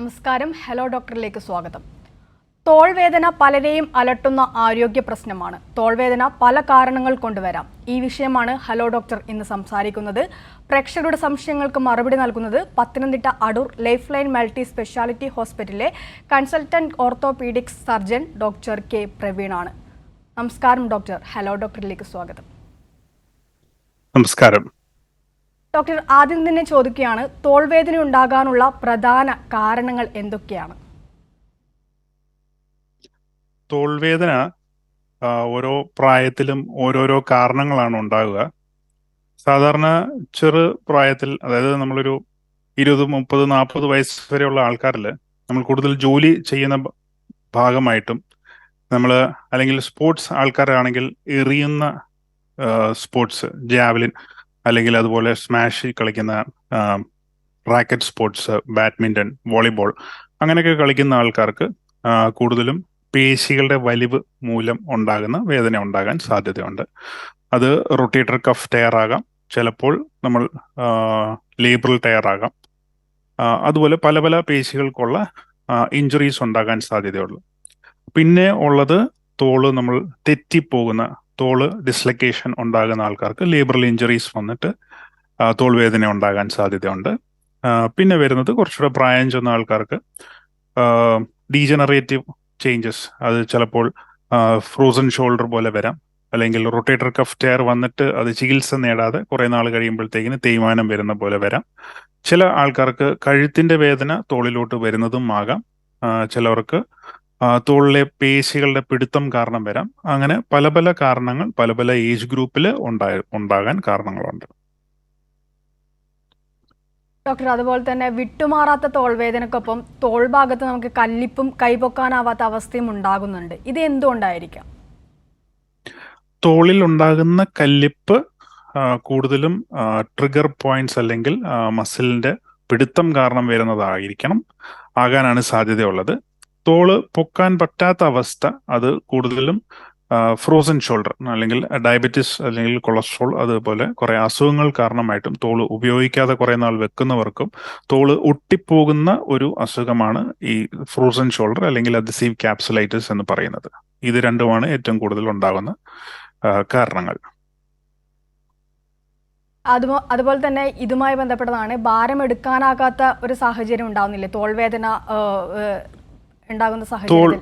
നമസ്കാരം. ഹലോ ഡോക്ടറിലേക്ക് സ്വാഗതം. തോൾവേദന പലരെയും അലട്ടുന്ന ആരോഗ്യ പ്രശ്നമാണ്. തോൾവേദന പല കാരണങ്ങൾ കൊണ്ടുവരാം. ഈ വിഷയമാണ് ഹലോ ഡോക്ടർ ഇന്ന് സംസാരിക്കുന്നത്. പ്രേക്ഷകരുടെ സംശയങ്ങൾക്ക് മറുപടി നൽകുന്നത് Pathanamthitta Adoor Lifeline multi speciality ഹോസ്പിറ്റലിലെ consultant orthopaedics surgeon doctor K പ്രവീണാണ്. നമസ്കാരം ഡോക്ടർ. ഹലോ ഡോക്ടറിലേക്ക് സ്വാഗതം. നമസ്കാരം ഡോക്ടർ, ആദ്യം തന്നെ ചോദിക്കുകയാണ്, തോൾവേദന ഉണ്ടാകാനുള്ള പ്രധാന കാരണങ്ങൾ എന്തൊക്കെയാണ്? തോൾവേദന ഓരോ പ്രായത്തിലും ഓരോരോ കാരണങ്ങളാണ് ഉണ്ടാകുക. സാധാരണ ചെറു പ്രായത്തിൽ, അതായത് നമ്മളൊരു 20, 30, 40 വയസ്സ് വരെയുള്ള ആൾക്കാരിൽ നമ്മൾ കൂടുതൽ ജോലി ചെയ്യുന്ന ഭാഗമായിട്ടും അല്ലെങ്കിൽ സ്പോർട്സ് ആൾക്കാരാണെങ്കിൽ എറിയുന്ന സ്പോർട്സ്, ജാവലിൻ അല്ലെങ്കിൽ അതുപോലെ സ്മാഷ് കളിക്കുന്ന റാക്കറ്റ് സ്പോർട്സ്, ബാഡ്മിന്റൺ, വോളിബോൾ അങ്ങനെയൊക്കെ കളിക്കുന്ന ആൾക്കാർക്ക് കൂടുതലും പേശികളുടെ വലിവ് മൂലം ഉണ്ടാകുന്ന വേദന ഉണ്ടാകാൻ സാധ്യതയുണ്ട്. അത് റൊട്ടേറ്റർ കഫ് ടയർ ആകാം, ചിലപ്പോൾ നമ്മൾ ലേബ്രൽ ടയർ ആകാം. അതുപോലെ പല പല പേശികൾക്കുള്ള ഇഞ്ചുറീസ് ഉണ്ടാകാൻ സാധ്യതയുള്ളൂ. പിന്നെ ഉള്ളത് നമ്മൾ തെറ്റിപ്പോകുന്ന തോള് ഡിസ്ലൊക്കേഷൻ ഉണ്ടാകുന്ന ആൾക്കാർക്ക് ലേബ്രൽ ഇഞ്ചുറീസ് വന്നിട്ട് തോൾ വേദന ഉണ്ടാകാൻ സാധ്യതയുണ്ട്. പിന്നെ വരുന്നത് കുറച്ചുകൂടെ പ്രായം ചെന്ന ആൾക്കാർക്ക് ഡീജനറേറ്റീവ് ചേഞ്ചസ്, അത് ചിലപ്പോൾ ഫ്രോസൺ ഷോൾഡർ പോലെ വരാം, അല്ലെങ്കിൽ റൊട്ടേറ്റർ കഫ് ടയർ വന്നിട്ട് അത് ചികിത്സ നേടാതെ കുറെ നാൾ കഴിയുമ്പോഴത്തേക്കിന് തേയ്മാനം വരുന്ന പോലെ വരാം. ചില ആൾക്കാർക്ക് കഴുത്തിന്റെ വേദന തോളിലോട്ട് വരുന്നതും ആകാം. ചിലവർക്ക് തോളിലെ പേശികളുടെ പിടുത്തം കാരണം വരാം. അങ്ങനെ പല പല കാരണങ്ങൾ പല പല ഏജ് ഗ്രൂപ്പിൽ ഉണ്ടാകാൻ കാരണങ്ങളുണ്ട്. ഡോക്ടർ, അതുപോലെ തന്നെ വിട്ടുമാറാത്ത തോൾവേദനക്കൊപ്പം തോൾ ഭാഗത്ത് നമുക്ക് കല്ലിപ്പും കൈപൊക്കാനാവാത്ത അവസ്ഥയും ഉണ്ടാകുന്നുണ്ട്. ഇത് എന്തുകൊണ്ടായിരിക്കാം? തോളിൽ ഉണ്ടാകുന്ന കല്ലിപ്പ് കൂടുതലും ട്രിഗർ പോയിന്റ്സ് അല്ലെങ്കിൽ മസിലിന്റെ പിടുത്തം കാരണം ആകാനാണ് സാധ്യതയുള്ളത്. തോള് പൊക്കാൻ പറ്റാത്ത അവസ്ഥ അത് കൂടുതലും ഫ്രോസൺ ഷോൾഡർ അല്ലെങ്കിൽ ഡയബറ്റിസ് അല്ലെങ്കിൽ കൊളസ്ട്രോൾ അതുപോലെ കുറെ അസുഖങ്ങൾ കാരണമായിട്ടും തോള് ഉപയോഗിക്കാതെ കുറെ നാൾ വെക്കുന്നവർക്കും തോള് ഒട്ടിപ്പോകുന്ന ഒരു അസുഖമാണ് ഈ ഫ്രോസൺ ഷോൾഡർ അല്ലെങ്കിൽ അഡ്ഹസീവ് ക്യാപ്സുലൈറ്റിസ് എന്ന് പറയുന്നത്. ഇത് രണ്ടുമാണ് ഏറ്റവും കൂടുതൽ ഉണ്ടാകുന്ന കാരണങ്ങൾ. അതുപോലെ തന്നെ ഇതുമായി ബന്ധപ്പെട്ടതാണ്, ഭാരം എടുക്കാനാകാത്ത ഒരു സാഹചര്യം ഉണ്ടാവുന്നില്ലേ തോൾവേദന ഉണ്ടാകുന്ന സാഹചര്യത്തിൽ?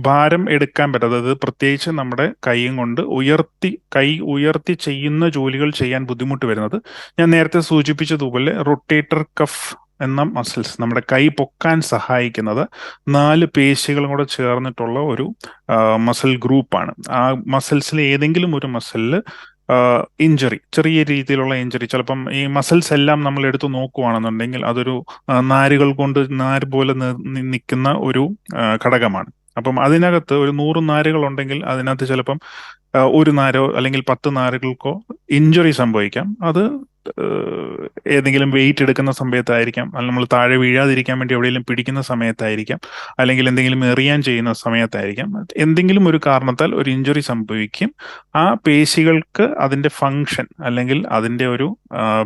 ഭാരം എടുക്കാൻ പറ്റാതെ, അതായത് പ്രത്യേകിച്ച് നമ്മുടെ കൈയും കൊണ്ട് കൈ ഉയർത്തി ചെയ്യുന്ന ജോലികൾ ചെയ്യാൻ ബുദ്ധിമുട്ട് വരുന്നത് ഞാൻ നേരത്തെ സൂചിപ്പിച്ചതുപോലെ റൊട്ടേറ്റർ കഫ് എന്ന മസിൽസ്, നമ്മുടെ കൈ പൊക്കാൻ സഹായിക്കുന്നത് 4 പേശികളും കൂടെ ചേർന്നിട്ടുള്ള ഒരു മസിൽ ഗ്രൂപ്പാണ്. ആ മസിൽസിൽ ഏതെങ്കിലും ഒരു മസിലിൽ ഇഞ്ചറി, ചെറിയ രീതിയിലുള്ള ഇഞ്ചറി, ചിലപ്പം ഈ മസിൽസ് എല്ലാം നമ്മൾ എടുത്ത് നോക്കുകയാണെന്നുണ്ടെങ്കിൽ അതൊരു നാര് പോലെ നിൽക്കുന്ന ഒരു ഘടകമാണ്. അപ്പം അതിനകത്ത് ഒരു 100 നാരുകൾ ഉണ്ടെങ്കിൽ അതിനകത്ത് ചിലപ്പം 1 നാരോ അല്ലെങ്കിൽ 10 നാരുകൾക്കോ ഇഞ്ചുറി സംഭവിക്കാം. അത് ഏതെങ്കിലും വെയിറ്റ് എടുക്കുന്ന സമയത്തായിരിക്കാം, അല്ലെങ്കിൽ നമ്മൾ താഴെ വീഴാതിരിക്കാൻ വേണ്ടി എവിടെയെങ്കിലും പിടിക്കുന്ന സമയത്തായിരിക്കാം, അല്ലെങ്കിൽ എന്തെങ്കിലും എറിയാൻ ചെയ്യുന്ന സമയത്തായിരിക്കാം. എന്തെങ്കിലും ഒരു കാരണത്താൽ ഒരു ഇഞ്ചുറി സംഭവിക്കും. ആ പേശികൾക്ക് അതിന്റെ ഫങ്ഷൻ അല്ലെങ്കിൽ അതിന്റെ ഒരു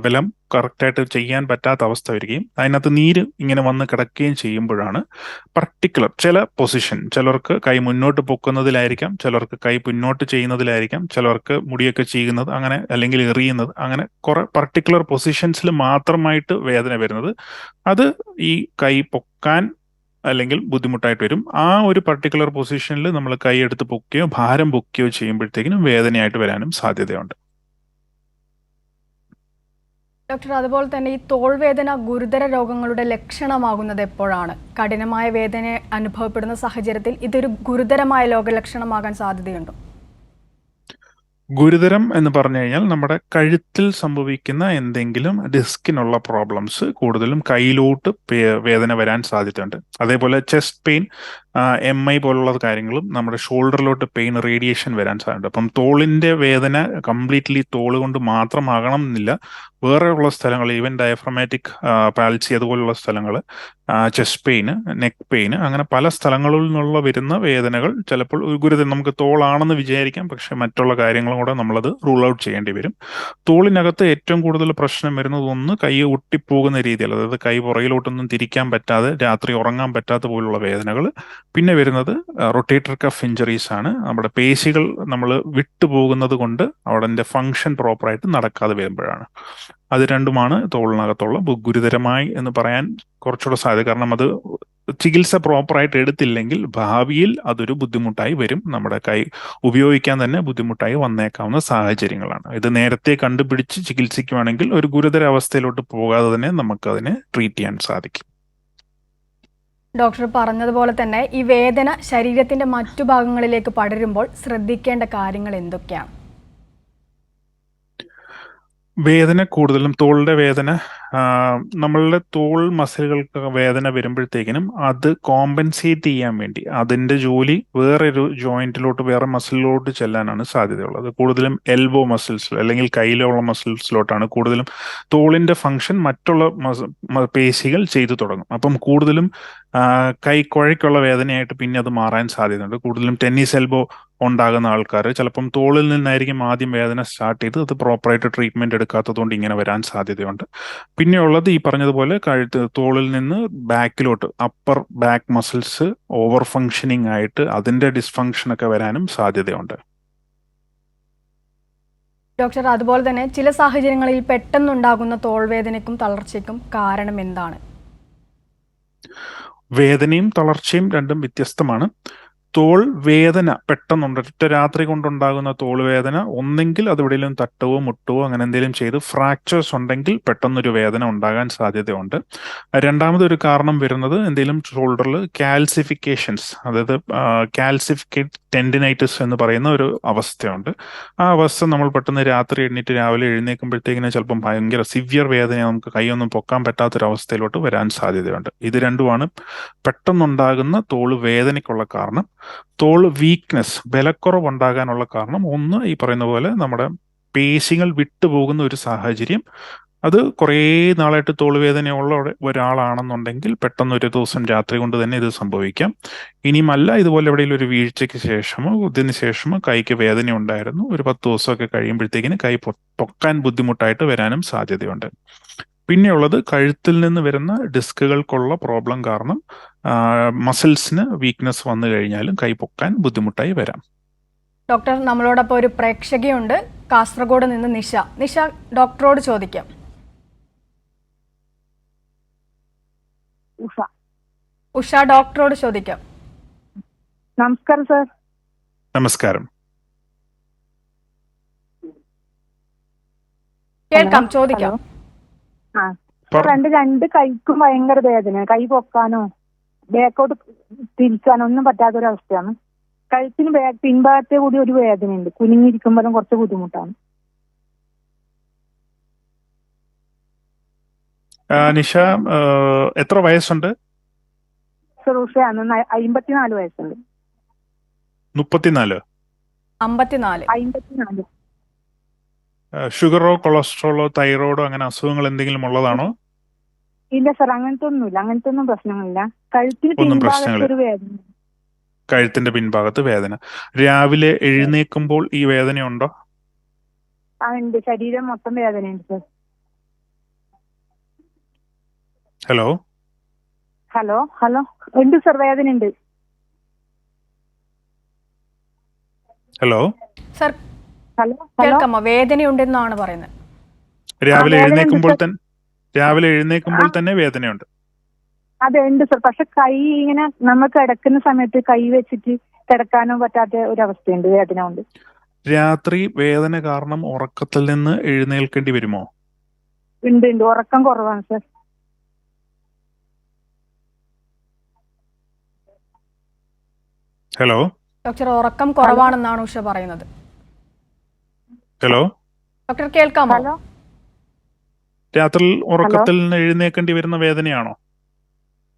ബലം കറക്റ്റായിട്ട് ചെയ്യാൻ പറ്റാത്ത അവസ്ഥ വരികയും അതിനകത്ത് നീര് ഇങ്ങനെ വന്ന് കിടക്കുകയും ചെയ്യുമ്പോഴാണ് പർട്ടിക്കുലർ ചില പൊസിഷൻ, ചിലർക്ക് കൈ മുന്നോട്ട് പൊക്കുന്നതിലായിരിക്കാം, ചിലർക്ക് കൈ പിന്നോട്ട് ചെയ്യുന്നതിലായിരിക്കാം, ചിലർക്ക് മുടിയൊക്കെ ചെയ്യുന്നത് അങ്ങനെ, അല്ലെങ്കിൽ എറിയുന്നത്, അങ്ങനെ കുറെ പർട്ടിക്കുലർ പൊസിഷൻസിൽ മാത്രമായിട്ട് വേദന വരുന്നത്. അത് ഈ കൈ പൊക്കാൻ അല്ലെങ്കിൽ ബുദ്ധിമുട്ടായിട്ട് വരും. ആ ഒരു പർട്ടിക്കുലർ പൊസിഷനിൽ നമ്മൾ കൈ എടുത്ത് പൊക്കുകയോ ഭാരം പൊക്കുകയോ ചെയ്യുമ്പോഴത്തേക്കിനും വേദനയായിട്ട് വരാനും സാധ്യതയുണ്ട്. ഡോക്ടർ, അതുപോലെ തന്നെ ഈ തോൾവേദന ഗുരുതര രോഗങ്ങളുടെ ലക്ഷണമാകുന്നത് എപ്പോഴാണ്? കഠിനമായ വേദന അനുഭവപ്പെടുന്ന സാഹചര്യത്തിൽ ഇതൊരു ഗുരുതരമായ രോഗലക്ഷണമാകാൻ സാധ്യതയുണ്ടോ? ഗുരുതരം എന്ന് പറഞ്ഞു കഴിഞ്ഞാൽ നമ്മുടെ കഴുത്തിൽ സംഭവിക്കുന്ന എന്തെങ്കിലും ഡിസ്കിനുള്ള പ്രോബ്ലംസ് കൂടുതലും കയ്യിലോട്ട് വേദന വരാൻ സാധ്യതയുണ്ട്. അതേപോലെ ചെസ്റ്റ് പെയിൻ MI പോലുള്ള കാര്യങ്ങളും നമ്മുടെ ഷോൾഡറിലോട്ട് പെയിൻ റേഡിയേഷൻ വരാൻ സാധ്യത. അപ്പം തോളിന്റെ വേദന കംപ്ലീറ്റ്ലി തോള് കൊണ്ട് മാത്രമാകണം എന്നില്ല. വേറെ ഉള്ള സ്ഥലങ്ങൾ, ഈവൻ ഡയഫ്രമാറ്റിക് പാൽസി അതുപോലുള്ള സ്ഥലങ്ങൾ, ചെസ്റ്റ് പെയിന്, നെക്ക് പെയിന്, അങ്ങനെ പല സ്ഥലങ്ങളിൽ നിന്നുള്ള വരുന്ന വേദനകൾ ചിലപ്പോൾ ഒരു ഗുരുതരം, നമുക്ക് തോളാണെന്ന് വിചാരിക്കാം, പക്ഷെ മറ്റുള്ള കാര്യങ്ങളും കൂടെ നമ്മളത് റൂൾ ഔട്ട് ചെയ്യേണ്ടി വരും. തോളിനകത്ത് ഏറ്റവും കൂടുതൽ പ്രശ്നം വരുന്നത് ഒന്ന് കൈ ഒട്ടിപ്പോകുന്ന രീതിയിൽ, അതായത് കൈ പുറകിലോട്ടൊന്നും തിരിക്കാൻ പറ്റാതെ രാത്രി ഉറങ്ങാൻ പറ്റാത്ത പോലുള്ള വേദനകൾ. പിന്നെ വരുന്നത് റൊട്ടേറ്റർ കഫ് ഇഞ്ചറീസ് ആണ്. നമ്മുടെ പേശികൾ നമ്മൾ വിട്ടുപോകുന്നത് കൊണ്ട് അവിടെ ഫങ്ഷൻ പ്രോപ്പറായിട്ട് നടക്കാതെ വരുമ്പോഴാണ്. അത് രണ്ടുമാണ് തോളിനകത്തുള്ള ഗുരുതരമായി എന്ന് പറയാൻ കുറച്ചുകൂടെ സാധ്യത. കാരണം അത് ചികിത്സ പ്രോപ്പറായിട്ട് എടുത്തില്ലെങ്കിൽ ഭാവിയിൽ അതൊരു ബുദ്ധിമുട്ടായി വരും. നമ്മുടെ കൈ ഉപയോഗിക്കാൻ തന്നെ ബുദ്ധിമുട്ടായി വന്നേക്കാവുന്ന സാഹചര്യങ്ങളാണ്. ഇത് നേരത്തെ കണ്ടുപിടിച്ച് ചികിത്സിക്കുവാണെങ്കിൽ ഒരു ഗുരുതര അവസ്ഥയിലോട്ട് പോകാതെ തന്നെ നമുക്ക് അതിനെ ട്രീറ്റ് ചെയ്യാൻ സാധിക്കും. ഡോക്ടർ പറഞ്ഞതുപോലെ തന്നെ ഈ വേദന ശരീരത്തിന്റെ മറ്റു ഭാഗങ്ങളിലേക്ക് പടരുമ്പോൾ ശ്രദ്ധിക്കേണ്ട കാര്യങ്ങൾ എന്തൊക്കെയാണ്? വേദന കൂടുതലും തോളിന്റെ വേദന, നമ്മളുടെ തോൾ മസിലുകൾക്ക് വേദന വരുമ്പോഴത്തേക്കിനും അത് കോമ്പൻസേറ്റ് ചെയ്യാൻ വേണ്ടി അതിന്റെ ജോലി വേറൊരു ജോയിന്റിലോട്ട്, വേറെ മസിലിലോട്ട് ചെല്ലാനാണ് സാധ്യതയുള്ളത്. കൂടുതലും എൽബോ മസിൽസ് അല്ലെങ്കിൽ കയ്യിലുള്ള മസിൽസിലോട്ടാണ് കൂടുതലും തോളിന്റെ ഫങ്ഷൻ മറ്റുള്ള പേശികൾ ചെയ്തു തുടങ്ങും. അപ്പം കൂടുതലും കൈക്കുഴയ്ക്കുള്ള വേദനയായിട്ട് പിന്നെ അത് മാറാൻ സാധ്യതയുണ്ട്. കൂടുതലും ടെന്നീസ് എൽബോ ഉണ്ടാകുന്ന ആൾക്കാർ ചിലപ്പം തോളിൽ നിന്നായിരിക്കും ആദ്യം വേദന സ്റ്റാർട്ട് ചെയ്ത് അത് പ്രോപ്പറായിട്ട് ട്രീറ്റ്മെന്റ് എടുക്കാത്തതുകൊണ്ട് ഇങ്ങനെ വരാൻ സാധ്യതയുണ്ട്. പിന്നെയുള്ളത് ഈ പറഞ്ഞതുപോലെ തോളിൽ നിന്ന് ബാക്കിലോട്ട് upper back muscles over functioning ആയിട്ട് അതിന്റെ ഡിസ്ഫങ്ഷൻ ഒക്കെ വരാനും സാധ്യതയുണ്ട്. ഡോക്ടർ, അതുപോലെ തന്നെ ചില സാഹചര്യങ്ങളിൽ പെട്ടെന്നുണ്ടാകുന്ന തോൾവേദനയ്ക്കും തളർച്ചയ്ക്കും കാരണം എന്താണ്? വേദനയും തളർച്ചയും രണ്ടും വ്യത്യസ്തമാണ്. തോൾ വേദന പെട്ടെന്നുണ്ട്, ഒറ്റ രാത്രി കൊണ്ടുണ്ടാകുന്ന തോൾ വേദന ഒന്നെങ്കിൽ അത് എവിടെയെങ്കിലും തട്ടുവോ മുട്ടുവോ അങ്ങനെ എന്തെങ്കിലും ചെയ്ത് ഫ്രാക്ചേഴ്സ് ഉണ്ടെങ്കിൽ പെട്ടെന്നൊരു വേദന ഉണ്ടാകാൻ സാധ്യതയുണ്ട്. രണ്ടാമതൊരു കാരണം വരുന്നത് എന്തെങ്കിലും ഷോൾഡറിൽ കാൽസിഫിക്കേഷൻസ്, അതായത് കാൽസിഫിക്കേറ്റ് ടെൻഡിനൈറ്റിസ് എന്ന് പറയുന്ന ഒരു അവസ്ഥയുണ്ട്. ആ അവസ്ഥ നമ്മൾ പെട്ടെന്ന് രാത്രി എഴുന്നേറ്റ് രാവിലെ എഴുന്നേൽക്കുമ്പോഴത്തേക്കിന് ചിലപ്പം ഭയങ്കര സിവിയർ വേദന, നമുക്ക് കൈയൊന്നും പൊക്കാൻ പറ്റാത്തൊരവസ്ഥയിലോട്ട് വരാൻ സാധ്യതയുണ്ട്. ഇത് രണ്ടുമാണ് പെട്ടെന്നുണ്ടാകുന്ന തോള് വേദനയ്ക്കുള്ള കാരണം. തോൾ വീക്ക്നെസ്, ബലക്കുറവ് ഉണ്ടാകാനുള്ള കാരണം ഒന്ന് ഈ പറയുന്ന പോലെ നമ്മുടെ പേശികൾ വിട്ടുപോകുന്ന ഒരു സാഹചര്യം. അത് കുറേ നാളായിട്ട് തോളുവേദനയുള്ള ഒരാളാണെന്നുണ്ടെങ്കിൽ പെട്ടെന്ന് ഒരു ദിവസം രാത്രി കൊണ്ട് തന്നെ ഇത് സംഭവിക്കാം. ഇനിയുമല്ല, ഇതുപോലെ എവിടെയെങ്കിലും ഒരു വീഴ്ചയ്ക്ക് ശേഷമോ ഇതിന് ശേഷമോ കൈക്ക് വേദന ഉണ്ടായിരുന്നു, ഒരു 10 ദിവസമൊക്കെ കഴിയുമ്പോഴത്തേക്കിന് കൈ പൊക്കാൻ ബുദ്ധിമുട്ടായിട്ട് വരാനും സാധ്യതയുണ്ട്. പിന്നെയുള്ളത് കഴുത്തിൽ നിന്ന് വരുന്ന ഡിസ്കുകൾക്കുള്ള പ്രോബ്ലം കാരണം മസിൽസിന് വീക്ക്നെസ് വന്നു കഴിഞ്ഞാലും കൈ പൊക്കാൻ ബുദ്ധിമുട്ടായി വരാം. ഡോക്ടർ, നമ്മളോടൊപ്പം ഒരു പ്രേക്ഷകയുണ്ട്, കാസർഗോഡ് നിന്ന് നിഷ. നിഷ, ഡോക്ടറോട് ചോദിക്കാം. ഉഷ, ഡോക്ടറോട് ചോദിക്കാം. നമസ്കാരം സർ. നമസ്കാരം. കേൾക്കാം, ചോദിക്കാം. രണ്ട് കൈക്കും ഭയങ്കര വേദന, കൈ പൊക്കാനോ ബാക്കോട്ട് തിരിക്കാനോ ഒന്നും പറ്റാത്തൊരവസ്ഥയാണ്. കഴുത്തിന് പിൻഭാഗത്തെ കൂടി ഒരു വേദനയുണ്ട്, കുനിഞ്ഞിരിക്കുമ്പോഴും കുറച്ച് ബുദ്ധിമുട്ടാണ്. നിഷ, എത്ര വയസ്സുണ്ട്? സുറൂഷയാണ്, 54 വയസ്സുണ്ട്. 34? 54. ഷുഗറോ കൊളസ്ട്രോളോ തൈറോയിഡോ അങ്ങനെ അസുഖങ്ങൾ എന്തെങ്കിലും ഉള്ളതാണോ? ഇല്ല സർ, അങ്ങനത്തെ ഒന്നുമില്ല, അങ്ങനത്തെ ഒന്നും പ്രശ്നങ്ങളില്ല. കഴുത്തിന് പിൻഭാഗത്ത് ഒരു വേദന. കഴുത്തിന്റെ പിൻഭാഗത്ത് വേദന. രാവിലെ എഴുന്നേൽക്കുമ്പോൾ ഈ വേദനയുണ്ടോ? ആ ഉണ്ട്, ശരീരം മൊത്തം വേദനയുണ്ട് സർ. ഹലോ ഹലോ ഹലോ ഉണ്ട് സർ, വേദന ഉണ്ട്. ഹലോ സർ, ഹലോ കേൾക്കാമോ? വേദനയുണ്ടെന്നാണ് പറയുന്നത്. രാവിലെ എഴുന്നേൽക്കുമ്പോൾ തന്നെ വേദനയുണ്ട്? അതെ ഉണ്ട് സർ, പക്ഷെ കൈ ഇങ്ങനെ നമ്മൾ കിടക്കുന്ന സമയത്ത് കൈ വെച്ചിട്ട് കിടക്കാനോ പറ്റാത്ത ഒരവസ്ഥയുണ്ട്, വേദന കൊണ്ട്. രാത്രി വേദന കാരണം ഉറക്കത്തിൽ നിന്ന് എഴുന്നേൽക്കേണ്ടി വരുമോ? ഉണ്ട്, ഉറക്കം കുറവാണ് സർ. ഹലോ ഡോക്ടർ, ഉറക്കം കുറവാണെന്നാണ് ഉഷ പറയുന്നത്. ഹലോ ഡോക്ടർ, കേൾക്കാമോ? ഹലോ, രാത്രി ഉറക്കത്തിൽ നിന്ന് എഴുന്നേൽക്കേണ്ടി വരുന്ന വേദനയാണോ?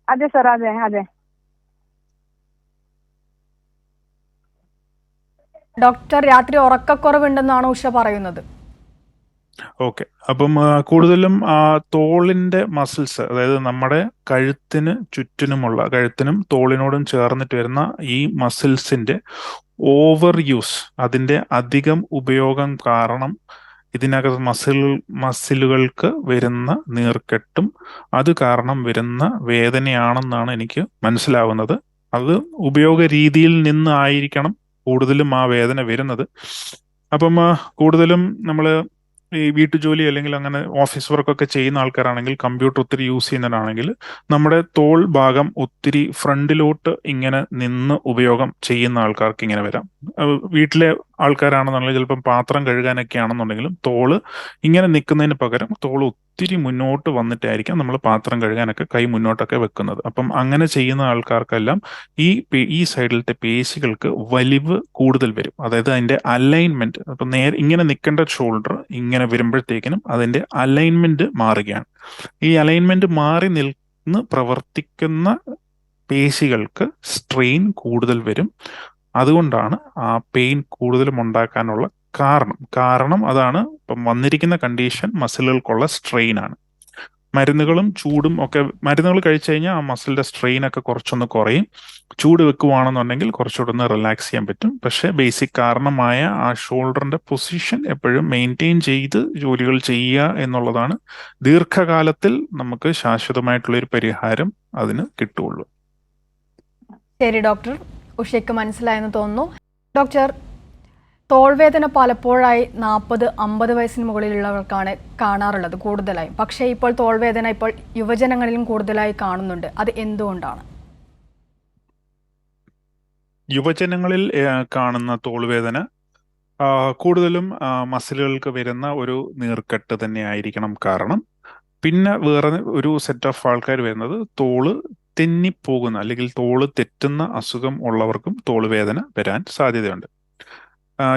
അതെ സർ, അതെ. ഡോക്ടർ, രാത്രി ഉറക്കക്കുറവുണ്ടെന്നാണ് ഉഷ പറയുന്നത്. ഓക്കെ. അപ്പം കൂടുതലും തോളിന്റെ മസിൽസ്, അതായത് നമ്മുടെ കഴുത്തിനും തോളിനോടും ചേർന്നിട്ട് വരുന്ന ഈ മസിൽസിന്റെ ഓവർ യൂസ്, അതിന്റെ അധികം ഉപയോഗം കാരണം ഇതിനകത്ത് മസിലുകൾക്ക് വരുന്ന നീർക്കെട്ടും അത് കാരണം വരുന്ന വേദനയാണെന്നാണ് എനിക്ക് മനസ്സിലാവുന്നത്. അത് ഉപയോഗ രീതിയിൽ നിന്നായിരിക്കണം കൂടുതലും ആ വേദന വരുന്നത്. അപ്പം കൂടുതലും നമ്മൾ ഈ വീട്ടുജോലി അല്ലെങ്കിൽ അങ്ങനെ ഓഫീസ് വർക്കൊക്കെ ചെയ്യുന്ന ആൾക്കാരാണെങ്കിൽ, കമ്പ്യൂട്ടർ ഒത്തിരി യൂസ് ചെയ്യുന്നവരാണെങ്കിൽ, നമ്മുടെ തോൾ ഭാഗം ഒത്തിരി ഫ്രണ്ടിലോട്ട് ഇങ്ങനെ നിന്ന് ഉപയോഗം ചെയ്യുന്ന ആൾക്കാർക്ക് ഇങ്ങനെ വരാം. വീട്ടിലെ ആൾക്കാരാണെന്നുണ്ടെങ്കിൽ ചിലപ്പം പാത്രം കഴുകാനൊക്കെ ആണെന്നുണ്ടെങ്കിലും തോള് ഇങ്ങനെ നിൽക്കുന്നതിന് പകരം തോള് ഒത്തിരി മുന്നോട്ട് വന്നിട്ടായിരിക്കാം നമ്മൾ പാത്രം കഴുകാനൊക്കെ കൈ മുന്നോട്ടൊക്കെ വെക്കുന്നത്. അപ്പം അങ്ങനെ ചെയ്യുന്ന ആൾക്കാർക്കെല്ലാം ഈ സൈഡിലത്തെ പേശികൾക്ക് വലിവ് കൂടുതൽ വരും. അതായത് അതിന്റെ അലൈൻമെന്റ്, അപ്പൊ ഇങ്ങനെ നിൽക്കേണ്ട ഷോൾഡർ ഇങ്ങനെ വരുമ്പോഴത്തേക്കിനും അതിന്റെ അലൈൻമെന്റ് മാറുകയാണ്. ഈ അലൈൻമെന്റ് മാറി നിന്ന് പ്രവർത്തിക്കുന്ന പേശികൾക്ക് സ്ട്രെയിൻ കൂടുതൽ വരും. അതുകൊണ്ടാണ് ആ പെയിൻ കൂടുതലും ഉണ്ടാക്കാനുള്ള കാരണം അതാണ്. ഇപ്പം വന്നിരിക്കുന്ന കണ്ടീഷൻ മസിലുകൾക്കുള്ള സ്ട്രെയിൻ ആണ്. മരുന്നുകളും ചൂടും ഒക്കെ, മരുന്നുകൾ കഴിച്ചു കഴിഞ്ഞാൽ ആ മസിലിന്റെ സ്ട്രെയിൻ ഒക്കെ കുറച്ചൊന്ന് കുറയും. ചൂട് വെക്കുവാണെന്നുണ്ടെങ്കിൽ കുറച്ചുകൂടെ ഒന്ന് റിലാക്സ് ചെയ്യാൻ പറ്റും. പക്ഷേ ബേസിക് കാരണമായ ആ ഷോൾഡറിന്റെ പൊസിഷൻ എപ്പോഴും മെയിൻറ്റെയിൻ ചെയ്ത് ജോലികൾ ചെയ്യുക എന്നുള്ളതാണ് ദീർഘകാലത്തിൽ നമുക്ക് ശാശ്വതമായിട്ടുള്ള ഒരു പരിഹാരം അതിന് കിട്ടുള്ളൂ. ശരി ഡോക്ടർ, ഉഷയ്ക്ക് മനസ്സിലായെന്ന് തോന്നുന്നു. ഡോക്ടർ, തോൾവേദന പലപ്പോഴായി 40-50 വയസ്സിന് മുകളിലുള്ളവർക്കാണ് കാണാറുള്ളത് കൂടുതലായും. പക്ഷേ ഇപ്പോൾ തോൾവേദന യുവജനങ്ങളിലും കൂടുതലായി കാണുന്നുണ്ട്. അത് എന്തുകൊണ്ടാണ്? യുവജനങ്ങളിൽ കാണുന്ന തോൾവേദന കൂടുതലും മസിലുകൾക്ക് വരുന്ന ഒരു നീർക്കെട്ട് തന്നെ ആയിരിക്കണം കാരണം. പിന്നെ വേറെ ഒരു സെറ്റ് ഓഫ് ആൾക്കാർ വരുന്നത് തോള് തെന്നിപ്പോകുന്ന അല്ലെങ്കിൽ തോള് തെറ്റുന്ന അസുഖം ഉള്ളവർക്കും തോൾവേദന വരാൻ സാധ്യതയുണ്ട്.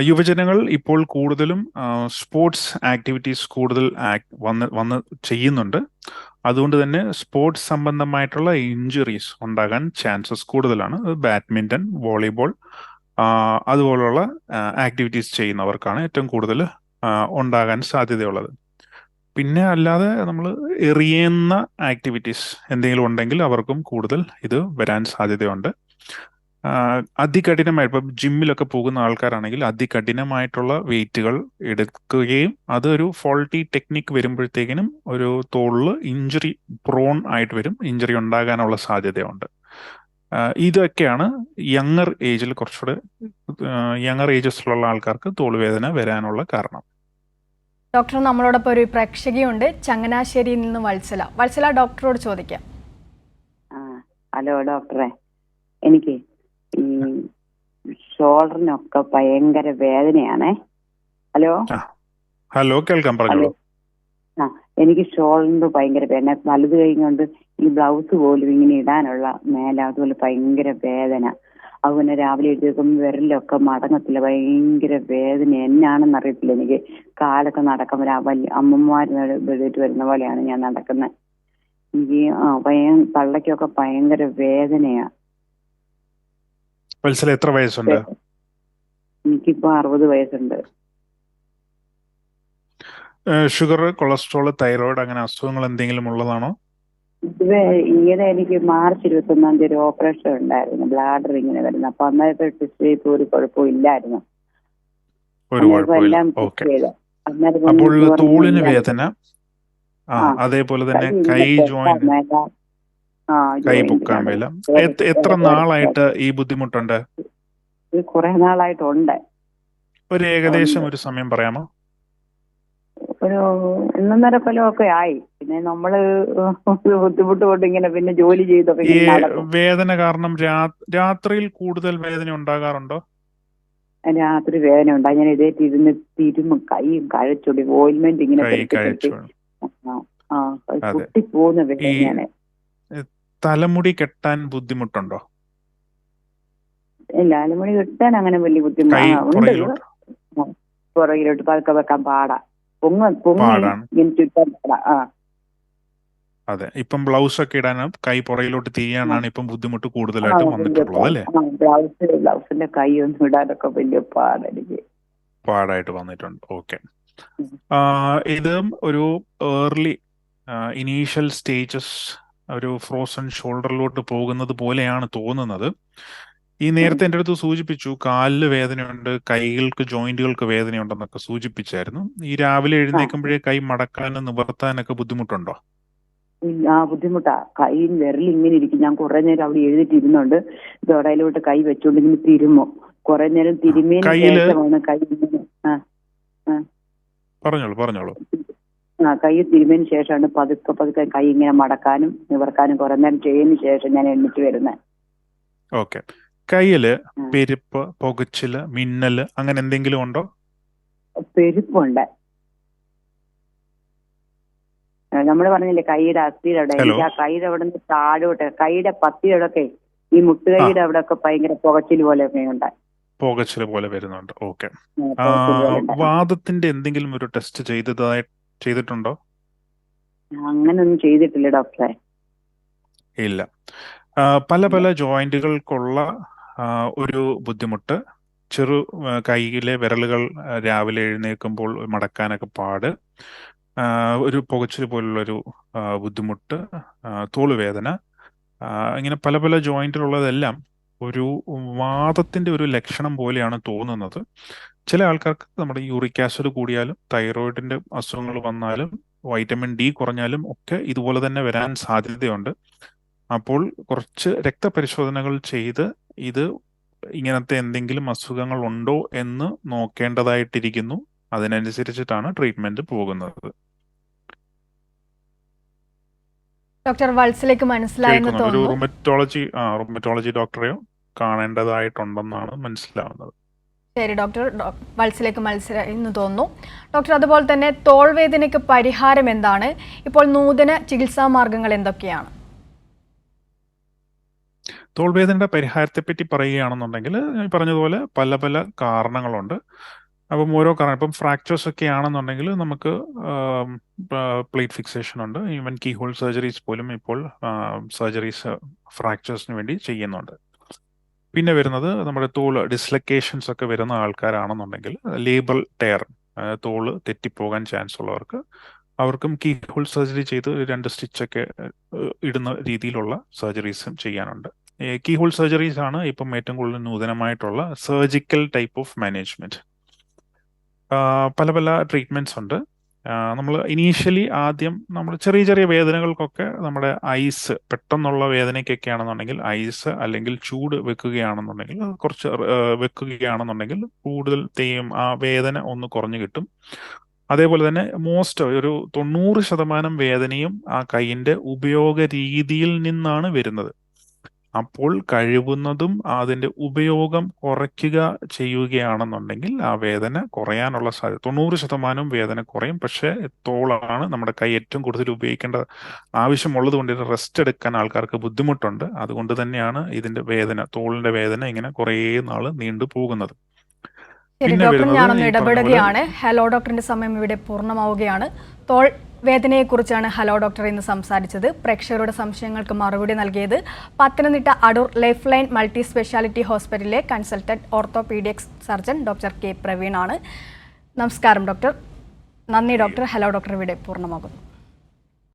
യുവജനങ്ങൾ ഇപ്പോൾ കൂടുതലും സ്പോർട്സ് ആക്ടിവിറ്റീസ് കൂടുതൽ വന്ന് ചെയ്യുന്നുണ്ട്. അതുകൊണ്ട് തന്നെ സ്പോർട്സ് സംബന്ധമായിട്ടുള്ള ഇഞ്ചുറീസ് ഉണ്ടാകാൻ ചാൻസസ് കൂടുതലാണ്. ബാഡ്മിൻ്റൺ, വോളിബോൾ അതുപോലുള്ള ആക്ടിവിറ്റീസ് ചെയ്യുന്നവർക്കാണ് ഏറ്റവും കൂടുതൽ ഉണ്ടാകാൻ സാധ്യതയുള്ളത്. പിന്നെ അല്ലാതെ നമ്മൾ എറിയുന്ന ആക്ടിവിറ്റീസ് എന്തെങ്കിലും ഉണ്ടെങ്കിൽ അവർക്കും കൂടുതൽ ഇത് വരാൻ സാധ്യതയുണ്ട്. അതികഠിനമായി ഇപ്പം ജിമ്മിലൊക്കെ പോകുന്ന ആൾക്കാരാണെങ്കിൽ അതികഠിനമായിട്ടുള്ള വെയിറ്റുകൾ എടുക്കുകയും അതൊരു ഫോൾട്ടി ടെക്നിക്ക് വരുമ്പോഴത്തേക്കിനും ഒരു തോളിൽ ഇഞ്ചുറി പ്രോൺ ആയിട്ട് വരും, ഇഞ്ചുറി ഉണ്ടാകാനുള്ള സാധ്യതയുണ്ട്. ഇതൊക്കെയാണ് യങ്ങർ ഏജിൽ കുറച്ചുകൂടെ യങ്ങർ ഏജസിലുള്ള ആൾക്കാർക്ക് തോൾവേദന വരാനുള്ള കാരണം. ഡോക്ടർ, നമ്മളോടൊപ്പം ഒരു പ്രേക്ഷകയുണ്ട്, ചങ്ങനാശ്ശേരിയിൽ നിന്ന് വത്സല. ഡോക്ടറോട് ചോദിക്കാം. ഹലോ ഡോക്ടറെ, എനിക്ക് ഈ ഷോൾഡറിനൊക്കെ ഭയങ്കര വേദനയാണേ. ഹലോ കേൾക്കാം, പറഞ്ഞോളൂ. എനിക്ക് ഷോൾഡറിന് ഭയങ്കര വേദന. വലത് കൈ കൊണ്ട് ഈ ബ്ലൗസ് പോലും ഇങ്ങനെ ഇടാനുള്ള മേല അതുപോലെ ഭയങ്കര വേദന. അതുപോലെ രാവിലെ എഴുതിയേക്കുമ്പോൾ വിരലൊക്കെ മടങ്ങത്തില്ല, ഭയങ്കര വേദന. എന്നാണെന്ന് അറിയത്തില്ല. എനിക്ക് കാലൊക്കെ നടക്കുമ്പോൾ വലിയ അമ്മമാർ വെളിയിട്ട് വരുന്ന പോലെയാണ് ഞാൻ നടക്കുന്നത്. എനിക്ക് പള്ളക്കൊക്കെ ഭയങ്കര വേദനയാ. വത്സല, എത്ര വയസ്സുണ്ട്? എനിക്കിപ്പോ 60 വയസ്സുണ്ട്. ഷുഗർ, കൊളസ്ട്രോൾ, തൈറോയിഡ് അങ്ങനെ അസുഖങ്ങൾ എന്തെങ്കിലും ഉള്ളതാണോ? ഇങ്ങനെ എനിക്ക് മാർച്ച് 21 ഒരു ഓപ്പറേഷൻ ഉണ്ടായിരുന്നു, ബ്ലാഡർ ഇങ്ങനെ വരുന്നത്. അപ്പൊ അന്നേരത്തെ ടെസ്റ്റ് ചെയ്തപ്പോൾ ഒരു കുഴപ്പവും ഇല്ലായിരുന്നു. അപ്പോൾ തോളിന് വേദന, അതേപോലെ തന്നെ കൈ ജോയിന്റ്, കൈ പൊക്കാൻ മേല. എത്ര നാളായിട്ട് ഈ ബുദ്ധിമുട്ടുണ്ട്? കുറെ നാളായിട്ടുണ്ട്. ഒരു ഏകദേശം ഒരു സമയം പറയാമോ? ഒരു 1.5 കൊല്ലമൊക്കെ ആയി. പിന്നെ നമ്മള് ബുദ്ധിമുട്ട് കൊണ്ട് ഇങ്ങനെ പിന്നെ ജോലി ചെയ്തൊക്കെ. ഈ വേദന കാരണം രാത്രിയിൽ കൂടുതൽ വേദന ഉണ്ടാകാറുണ്ടോ? രാത്രി വേദന ഉണ്ടായി. ഞാൻ ഇതേ തിരുമ്പ് കൈയും കഴച്ചൊടി ഓയിൽമെന്റ് ഇങ്ങനെ കുട്ടി പോകുന്ന വേദനയാണ്. തലമുടി കെട്ടാൻ ബുദ്ധിമുട്ടുണ്ടോ? ഇല്ല, തലമുടി കെട്ടാൻ അങ്ങനെ വലിയ ബുദ്ധിമുട്ടുണ്ട്. പുറകിലോട്ട് പതുക്കെ വെക്കാൻ പാടാ. പൊങ്ങ ഇങ്ങനെ ചുറ്റാൻ പാടാ. അതെ, ഇപ്പം ബ്ലൗസ് ഒക്കെ ഇടാനും കൈ പുറകിലോട്ട് തിരിയാനാണ് ഇപ്പം ബുദ്ധിമുട്ട് കൂടുതലായിട്ടും വന്നിട്ടുള്ളത് അല്ലേ? ബ്ലൗസിന്റെ കൈ ഒന്നും ഇടാനൊക്കെ വലിയ പാടെനിക്ക്. പാടായിട്ട് വന്നിട്ടുണ്ട്. ഓക്കെ. ഉം. ഇത് ഒരു ഏർലി ഇനീഷ്യൽ സ്റ്റേജസ് ഒരു ഫ്രോസൺ ഷോൾഡറിലോട്ട് പോകുന്നത് പോലെയാണ് തോന്നുന്നത്. ഈ നേരത്തെ എൻ്റെ അടുത്ത് സൂചിപ്പിച്ചു കാലില് വേദനയുണ്ട്, കൈകൾക്ക് ജോയിന്റുകൾക്ക് വേദനയുണ്ടെന്നൊക്കെ സൂചിപ്പിച്ചായിരുന്നു. ഈ രാവിലെ എഴുന്നേൽക്കുമ്പോഴേ കൈ മടക്കാനും നിവർത്താനൊക്കെ ബുദ്ധിമുട്ടുണ്ടോ? ബുദ്ധിമുട്ടാ. കൈ വിരൽ ഇങ്ങനെ ഇരിക്കും. ഞാൻ കുറെ നേരം അവിടെ എഴുതിട്ടിരുന്നുണ്ട്. തുടയിലോട്ട് കൈ വെച്ചോണ്ട് ഇങ്ങനെ തിരുമോ. കുറെ നേരം തിരുമേന് ശേഷമാണ് കൈ ഇങ്ങനെ പറഞ്ഞോളൂ. കൈ തിരുമേന് ശേഷമാണ് പതുക്കെ കൈ ഇങ്ങനെ മടക്കാനും നിവർക്കാനും കുറെ നേരം ചെയ്തതിന് ശേഷം ഞാൻ എണ്ണിച്ച് വരുന്നത്. ഓക്കെ. കയ്യില് പെരുപ്പ്, പുകച്ചില്, മിന്നല് അങ്ങനെ എന്തെങ്കിലും ഉണ്ടോ? പെരുപ്പുണ്ട്. നമ്മള് പറഞ്ഞില്ലേ കൈയുടെ അസ്ഥിയുടെ അവിടെ, എനിക്ക് ആ കൈയുടെ അവിടെ നിന്ന് താഴോട്ട് കൈയുടെ പത്തിയോടൊക്കെ ഈ മുട്ടുകൈയുടെ അവിടെ ഒക്കെ ഭയങ്കര പുകച്ചിൽ പോലെയൊക്കെ ഉണ്ട്. പുകച്ചില് പോലെ വരുന്നുണ്ട്. ഓക്കെ. വാദത്തിന്റെ എന്തെങ്കിലും ഒരു ടെസ്റ്റ് ചെയ്തിട്ടുണ്ടോ? അങ്ങനൊന്നും ചെയ്തിട്ടില്ല ഡോക്ടറെ. ഇല്ല. പല ജോയിന്റുകൾക്കുള്ള ഒരു ബുദ്ധിമുട്ട്, കൈയിലെ വിരലുകൾ രാവിലെ എഴുന്നേൽക്കുമ്പോൾ മടക്കാനൊക്കെ പാട്, ഒരു പുകച്ചിൽ പോലുള്ളൊരു ബുദ്ധിമുട്ട്, തോളുവേദന, ഇങ്ങനെ പല ജോയിന്റിലുള്ളതെല്ലാം ഒരു വാദത്തിന്റെ ഒരു ലക്ഷണം പോലെയാണ് തോന്നുന്നത്. ചില ആൾക്കാർക്ക് നമ്മുടെ യൂറിക് ആസിഡ് കൂടിയാലും തൈറോയിഡിന്റെ അസുഖങ്ങൾ വന്നാലും വൈറ്റമിൻ ഡി കുറഞ്ഞാലും ഒക്കെ ഇതുപോലെ തന്നെ വരാൻ സാധ്യതയുണ്ട്. അപ്പോൾ കുറച്ച് രക്തപരിശോധനകൾ ചെയ്ത് ഇത് ഇങ്ങനത്തെ എന്തെങ്കിലും അസുഖങ്ങൾ ഉണ്ടോ എന്ന് നോക്കേണ്ടതായിട്ടിരിക്കുന്നു. അതിനനുസരിച്ചിട്ടാണ് ട്രീറ്റ്മെന്റ് പോകുന്നത്. ഡോക്ടർ വത്സലേക്ക് മനസ്സിലായെന്ന് ഒരു തോന്നുന്നു. റുമറ്റോളജി ഡോക്ടറെയോ കാണേണ്ടതായിട്ടുണ്ടെന്നാണ് മനസ്സിലാവുന്നത്. ശരി ഡോക്ടർ, വത്സലേക്ക് മനസ്സിലായെന്ന് തോന്നുന്നു. ഡോക്ടർ, അതുപോലെ തന്നെ തോൾവേദനയ്ക്ക് പരിഹാരം എന്താണ്? ഇപ്പോൾ നൂതന ചികിത്സാ മാർഗങ്ങൾ എന്തൊക്കെയാണ്? തോൾവേദനയുടെ പരിഹാരത്തെപ്പറ്റി പറയുകയാണെന്നുണ്ടെങ്കിൽ ഞാൻ പറഞ്ഞതുപോലെ പല കാരണങ്ങളുണ്ട്. അപ്പം ഓരോ കാരണം, ഇപ്പം ഫ്രാക്ചേഴ്സ് ഒക്കെ ആണെന്നുണ്ടെങ്കിൽ നമുക്ക് പ്ലേറ്റ് ഫിക്സേഷൻ ഉണ്ട്. ഈവൻ കീ ഹോൾ സർജറീസ് പോലും ഇപ്പോൾ സർജറീസ് ഫ്രാക്ചേഴ്സിന് വേണ്ടി ചെയ്യുന്നുണ്ട്. പിന്നെ വരുന്നത് നമ്മുടെ തോള് ഡിസ്ലൊക്കേഷൻസ് ഒക്കെ വരുന്ന ആൾക്കാരാണെന്നുണ്ടെങ്കിൽ ലേബൽ ടയർ, തോള് തെറ്റിപ്പോകാൻ ചാൻസ് ഉള്ളവർക്ക് അവർക്കും കീ ഹോൾ സർജറി ചെയ്ത് 2 സ്റ്റിച്ചൊക്കെ ഇടുന്ന രീതിയിലുള്ള സർജറീസും ചെയ്യാനുണ്ട്. കീ ഹോൾ സർജറീസ് ആണ് ഇപ്പം ഏറ്റവും കൂടുതൽ നൂതനമായിട്ടുള്ള സർജിക്കൽ ടൈപ്പ് ഓഫ് മാനേജ്മെന്റ്. പല ട്രീറ്റ്മെന്റ്സ് ഉണ്ട്. നമ്മൾ ഇനീഷ്യലി ആദ്യം നമ്മൾ ചെറിയ വേദനകൾക്കൊക്കെ നമ്മുടെ ഐസ്, പെട്ടെന്നുള്ള വേദനയ്ക്കൊക്കെ ആണെന്നുണ്ടെങ്കിൽ ഐസ് അല്ലെങ്കിൽ ചൂട് വെക്കുകയാണെന്നുണ്ടെങ്കിൽ വെക്കുകയാണെന്നുണ്ടെങ്കിൽ കൂടുതൽ ആ വേദന ഒന്ന് കുറഞ്ഞു കിട്ടും. അതേപോലെ തന്നെ ഒരു 90% വേദനയും ആ കൈയിന്റെ ഉപയോഗ രീതിയിൽ നിന്നാണ് വരുന്നത്. അപ്പോൾ കഴിവുന്നതും അതിന്റെ ഉപയോഗം കുറയ്ക്കുക ചെയ്യുകയാണെന്നുണ്ടെങ്കിൽ ആ വേദന കുറയാനുള്ള സാധ്യത 90% വേദന കുറയും. പക്ഷെ തോളാണ് നമ്മുടെ കൈ ഏറ്റവും കൂടുതൽ ഉപയോഗിക്കേണ്ട ആവശ്യമുള്ളത് കൊണ്ട് റെസ്റ്റ് എടുക്കാൻ ആൾക്കാർക്ക് ബുദ്ധിമുട്ടുണ്ട്. അതുകൊണ്ട് തന്നെയാണ് ഇതിന്റെ തോളിന്റെ വേദന ഇങ്ങനെ കുറേ നാള് നീണ്ടു പോകുന്നത്. ശരി ഡോക്ടർ, ഞാനൊന്ന് ഇടപെടുകയാണ്. ഹലോ ഡോക്ടറിന്റെ സമയം ഇവിടെ പൂർണ്ണമാവുകയാണ്. തോൾ വേദനയെക്കുറിച്ചാണ് ഹലോ ഡോക്ടർ ഇന്ന് സംസാരിച്ചത്. പ്രേക്ഷകരുടെ സംശയങ്ങൾക്ക് മറുപടി നൽകിയത് Pathanamthitta Adoor Lifeline multi speciality ഹോസ്പിറ്റലിലെ consultant orthopaedics surgeon doctor K Praveen ആണ്. നമസ്കാരം ഡോക്ടർ. നന്ദി ഡോക്ടർ. ഹലോ ഡോക്ടർ ഇവിടെ പൂർണ്ണമാകുന്നു.